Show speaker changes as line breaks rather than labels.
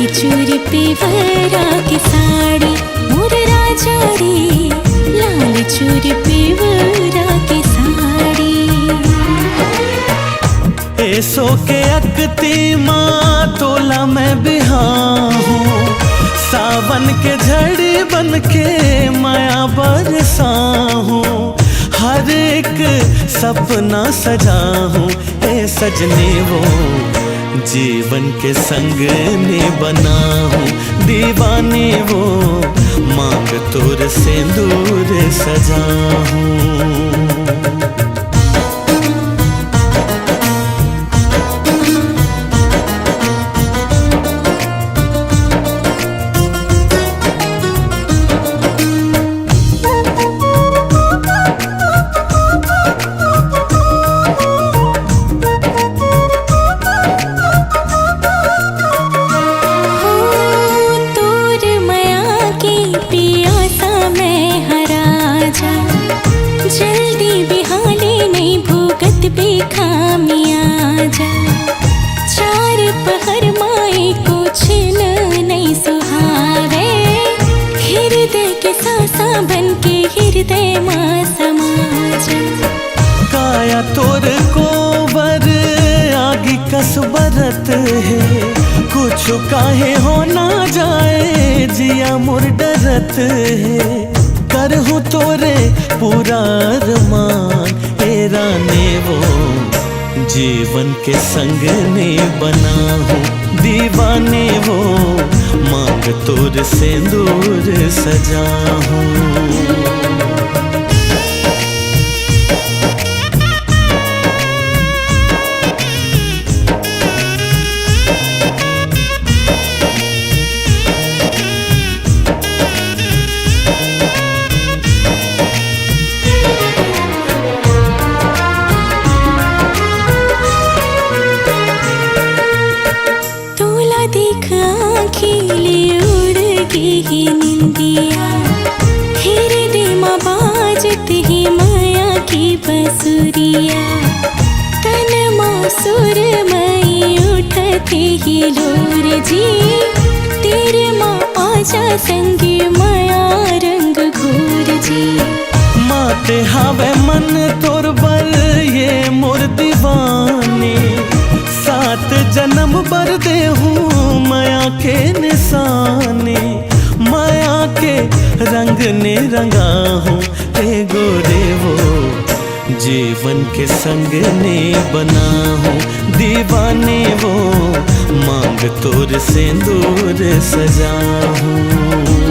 चूरी पेवरा की साड़ी मोर राजा रे, लाल चूरी पेवरा की साड़ी।
ऐसो के अकती माँ तोला मैं बिहार हूँ, सावन के झड़ी बन के माया बरसा हूँ। हर एक सपना सजा हूँ ए सजने वो, जीवन के संग ने बना हूँ दीवाने वो, मांग तोर सिंदूर सजा हूँ।
जल्दी बिहाली नहीं भूगत पे खामिया जा, चार पहर माए कुछ नहीं सुहावे, हृदय के सासा बन के हृदय माँ समा जा।
काया तोर कोवर आगे कसबरत है, कुछ काहे हो ना जाए जिया मुर डरत है। करहूँ तोरे पूरा अरमान तेरा ने वो, जीवन के संग ने बना हूँ दीवाने वो, मांग तोर सिंदूर सजा हूँ।
खिले उड़ गई निंदिया, हृदय माँ बाजत ही माया की बसुरिया, तन माँ सुर मई उठते ही लोर जी, तेरे माँ आजा संगे माया रंग घोर जी।
माते हावे मन तोर बर ये मोर दीवानी, सात जन्म बर दे हूँ माया के निशानी, माया के रंग ने रंगा हूँ ए गोरे वो, जीवन के संग ने बना हूँ दीवाने वो, मांग तोर सिंदूर सजा हूँ।